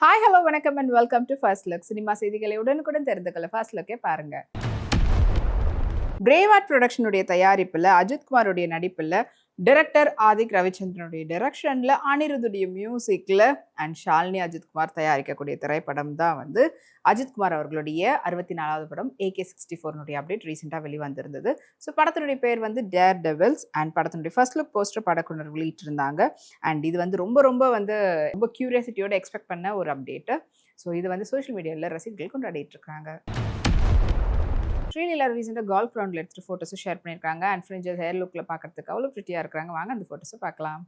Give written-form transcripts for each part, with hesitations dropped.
Hi hello வணக்கம் and welcome to first look. Cinema செய்திகளை உடனுக்குடன் தெரிந்து கொள்ள ஃபர்ஸ்ட் லுக்கே பாருங்க. பிரேவாட் ப்ரொடக்ஷனுடைய தயாரிப்பில் அஜித்குமாருடைய நடிப்பில் டைரக்டர் ஆதிக் ரவிச்சந்திரனுடைய டைரக்ஷனில் அனிருத்துடைய மியூசிக்கில் அண்ட் ஷாலினி அஜித்குமார் தயாரிக்கக்கூடிய திரைப்படம் தான் அஜித்குமார் அவர்களுடைய 64வது படம் AK64 அப்டேட் ரீசெண்டாக வெளிவந்திருந்தது. ஸோ படத்தினுடைய பேர் டேர் டெவில்ஸ் அண்ட் படத்தினுடைய ஃபர்ஸ்ட் லுக் போஸ்டர் படக்குனர் வெளியிட்டிருந்தாங்க. அண்ட் இது ரொம்ப கியூரியாசிட்டியோட எக்ஸ்பெக்ட் பண்ண ஒரு அப்டேட்டு. ஸோ இது சோஷியல் மீடியாவில் ரசிகர்கள் கொண்டாடிட்டு இருக்காங்க. ஸ்ரீலீலா ரீசெண்டாக கால்ஃப் கிரவுண்டில் எடுத்துகிட்டு ஃபோட்டோஸும் ஷேர் பண்ணியிருக்காங்க. அண்ட் ஃப்ரிஞ்சஸ் ஹேர் லுக்கில் பார்க்கறதுக்கு அவ்வளோ ப்ரிட்டியாக இருக்கிறாங்க. வாங்க அந்த ஃபோட்டோஸை பார்க்கலாம்.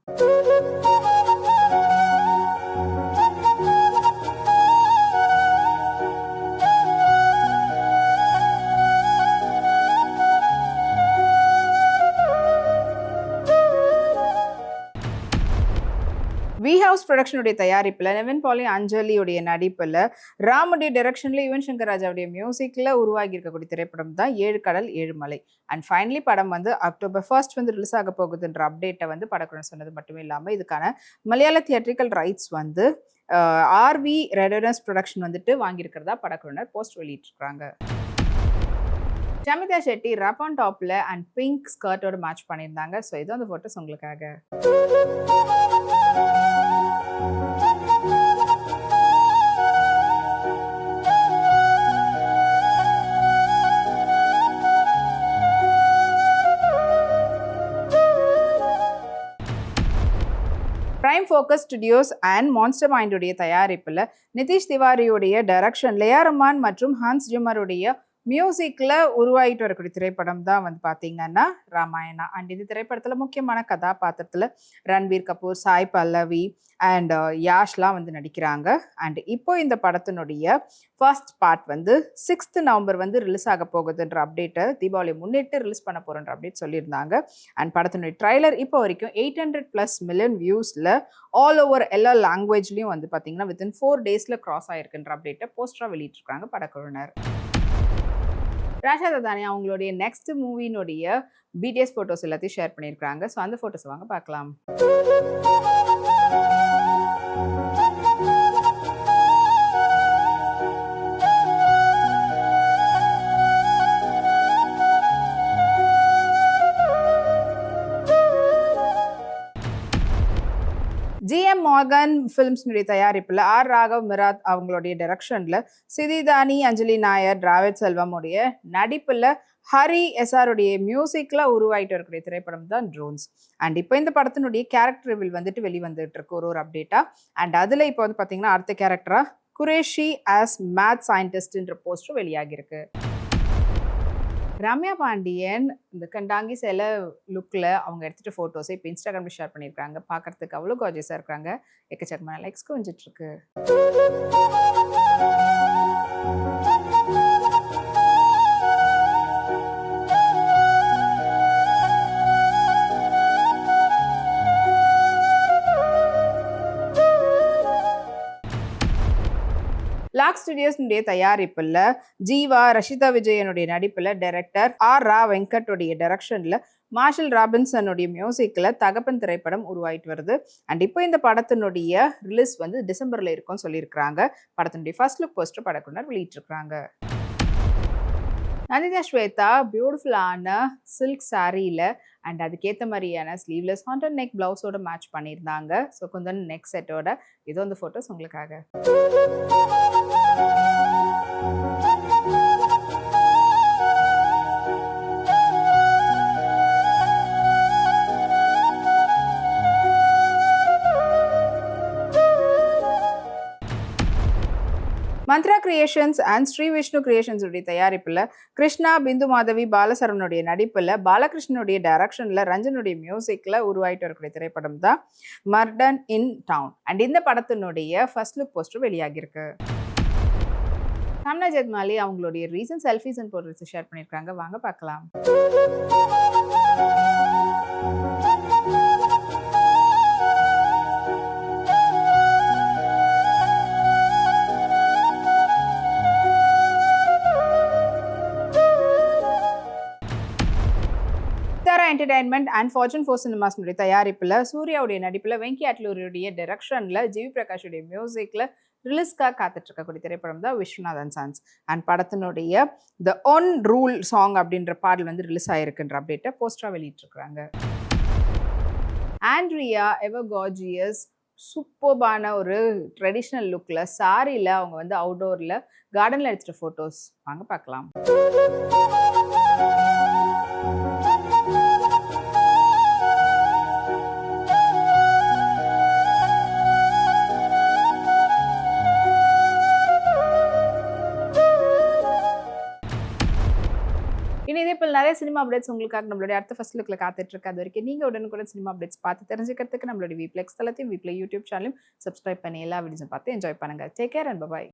வி ஹவுஸ் ப்ரொடக்ஷனுடைய தயாரிப்பில் நிவின் பாலி அஞ்சலியுடைய நடிப்பில் ராமுடைய டைரக்ஷனில் யுவன் சங்கர் ராஜாவுடைய மியூசிக்கில் உருவாகி இருக்கக்கூடிய திரைப்படம் தான் 7 கடல் 7 மலை. அண்ட் ஃபைனலி படம் அக்டோபர் 1 ரிலீஸ் ஆக போகுதுன்ற அப்டேட்டை படக்குன்னு சொன்னது மட்டுமே இல்லாமல் இதுக்கான மலையாள தியேட்ரிக்கல் ரைட்ஸ் ஆர்வி ரெடனஸ் ப்ரொடக்ஷன் வாங்கியிருக்கிறதா படக்குழுவினர் போஸ்ட் வெளியிட்டிருக்காங்க. ஜமிதா ஷெட்டி ரப் ஆன் டாப்ல அண்ட் பிங்க் ஸ்கர்ட்டோட மேட்ச் பண்ணியிருந்தாங்க. ஸோ இது அந்த ஃபோட்டோஸ் உங்களுக்காக. Prime Focus Studios and Monster மைண்டுடைய தயாரிப்பில் நிதிஷ் திவாரியுடைய டைரக்ஷன் ஏ ஆர் ரஹ்மான் மற்றும் ஹான்ஸ் ஜிம்மருடைய மியூசிக்கில் உருவாகிட்டு வரக்கூடிய திரைப்படம் தான் பார்த்தீங்கன்னா ராமாயணா. அண்ட் இந்த திரைப்படத்தில் முக்கியமான கதாபாத்திரத்தில் ரன்வீர் கபூர், சாய் பல்லவி அண்ட் யாஷ்லாம் நடிக்கிறாங்க. அண்ட் இப்போ இந்த படத்தினுடைய first part 6th November release ஆக போகுதுன்ற அப்டேட்டை தீபாவளி முன்னிட்டு ரிலீஸ் பண்ண போகிறன்ற அப்டேட் சொல்லியிருந்தாங்க. அண்ட் படத்தினுடைய ட்ரைலர் இப்போ வரைக்கும் 800+ மில்லியன் வியூஸில் ஆல் ஓவர் எல்லா லாங்குவேஜ்லையும் பார்த்தீங்கன்னா வித்தின் 4 days கிராஸ் ஆகிருக்குன்ற அப்டேட்டை போஸ்டராக வெளியிட்டிருக்காங்க படக்குழுவினர். ராஷா ததானி அவங்களுடைய நெக்ஸ்ட் மூவினுடைய பிடிஎஸ் ஃபோட்டோஸ் எல்லாத்தையும் ஷேர் பண்ணியிருக்காங்க. ஸோ அந்த ஃபோட்டோஸ் வாங்க பார்க்கலாம். GM Morgan ஃபிலிம்ஸ்னுடைய தயாரிப்பில் ஆர் ராகவ் மிராத் அவங்களுடைய டைரக்ஷனில் சிதிதானி, அஞ்சலி நாயர், டிராவிட் செல்வமுடைய நடிப்பில் ஹரி எஸ்ஆருடைய மியூசிக்கில் உருவாகிட்டு இருக்கக்கூடிய திரைப்படம் தான் ட்ரோன்ஸ். அண்ட் இப்போ இந்த படத்தினுடைய கேரக்டர் ரிவீல் வெளிவந்துட்டு இருக்கு ஒரு அப்டேட்டாக. அண்ட் அதில் இப்போ பார்த்தீங்கன்னா அடுத்த கேரக்டராக குரேஷி ஆஸ் மேத் சயின்டிஸ்ட்ன்ற போஸ்டர் வெளியாகிருக்கு. ரம்யா பாண்டியன் இந்த கண்டாங்கி சில லுக்கில் அவங்க எடுத்துகிட்டு ஃபோட்டோஸை இப்போ இன்ஸ்டாகிராமில் ஷேர் பண்ணியிருக்காங்க. பார்க்குறதுக்கு அவ்வளோ கார்ஜியஸாக இருக்காங்க. எக்கச்சக்கமான லைக்ஸ் குவிஞ்சிட்ருக்கு. லாக் ஸ்டுடியோஸ்னுடைய தயாரிப்பில் ஜீவா, ரஷிதா விஜயனுடைய நடிப்பில் டைரக்டர் ஆர் ரா வெங்கட்டுடைய டைரக்ஷனில் மார்ஷல் ராபின்சனுடைய மியூசிக்கில் தகப்பன் திரைப்படம் உருவாயிட்டு வருது. அண்ட் இப்போ இந்த படத்தினுடைய ரிலீஸ் டிசம்பரில் இருக்கும்னு சொல்லியிருக்கிறாங்க. படத்தினுடைய ஃபர்ஸ்ட் லுக் போஸ்டர் படக்குனர் வெளியிட்டிருக்கிறாங்க. நந்திதா ஸ்வேதா பியூட்டிஃபுல்லான சில்க் சாரியில் அண்ட் அதுக்கேற்ற மாதிரியான ஸ்லீவ்லெஸ் ஹாண்டட் நெக் பிளவுஸோட மேட்ச் பண்ணியிருந்தாங்க. ஸோ கொஞ்சம் நெக் செட்டோட இது அந்த ஃபோட்டோஸ் உங்களுக்காக. மந்த்ரா கிரியேஷன்ஸ் அண்ட் ஸ்ரீ விஷ்ணு கிரியேஷன்ஸுடைய தயாரிப்பில் கிருஷ்ணா, பிந்து மாதவி, பாலசரவனுடைய நடிப்பில் பாலகிருஷ்ணனுடைய டைரக்ஷனில் ரஞ்சனுடைய மியூசிக்கில் உருவாயிட்டு வரக்கூடிய திரைப்படம் தான் மர்டன் இன் டவுன். அண்ட் இந்த படத்தினுடைய ஃபர்ஸ்ட் லுக் போஸ்டர் வெளியாகிருக்கு. சாம்னா ஜெத்மாலி அவங்களுடைய recent selfies and photos share பண்ணியிருக்காங்க. வாங்க பார்க்கலாம். என்டர்டைன்மெண்ட் அண்ட் ஃபார்ச்சூன் ஃபோர் சினிமாஸ்னுடைய தயாரிப்பில் சூர்யாவுடைய நடிப்பில் வெங்கி அட்லூரியுடைய டைரக்ஷனில் ஜிவி பிரகாஷுடைய மியூசிக்கில் ரிலீஸ்க்காக காத்துட்டு இருக்கக்கூடிய திரைப்படம் தான் விஸ்வநாதன் சன்ஸ். அண்ட் படத்தினுடைய த ஒன் ரூல் சாங் அப்படின்ற பாடல் வந்து ரிலீஸ் ஆகிருக்குன்ற அப்டேட்டை போஸ்டராக வெளியிட்டிருக்கிறாங்க. ஆண்ட்ரியா எவர் கார்ஜியஸ் சூப்பர்பான ஒரு ட்ரெடிஷ்னல் லுக்கில் சாரியில் அவங்க வந்து அவுட்டோரில் கார்டனில் எடுத்துகிட்ட ஃபோட்டோஸ் வாங்க பார்க்கலாம். இனி இதே போல் நிறைய சினிமா அப்டேட்ஸ் உங்களுக்காக நம்மளுடைய அடுத்த ஃபர்ஸ்ட் லுக்கில் காத்துட்டு இருக்கு. அது வரைக்கும் நீங்கள் உடனுக்குடன் சினிமா அப்டேட்ஸ் பார்த்து தெரிஞ்சுக்கிறதுக்கு நம்மளுடைய வீப்ளெக்ஸ் தளத்தையும் வீப்ளே யூடியூப் சேனலையும் சப்ஸ்கிரைப் பண்ணி எல்லா வீடியோஸும் பார்த்து என்ஜாய் பண்ணுங்கள். Take care and by.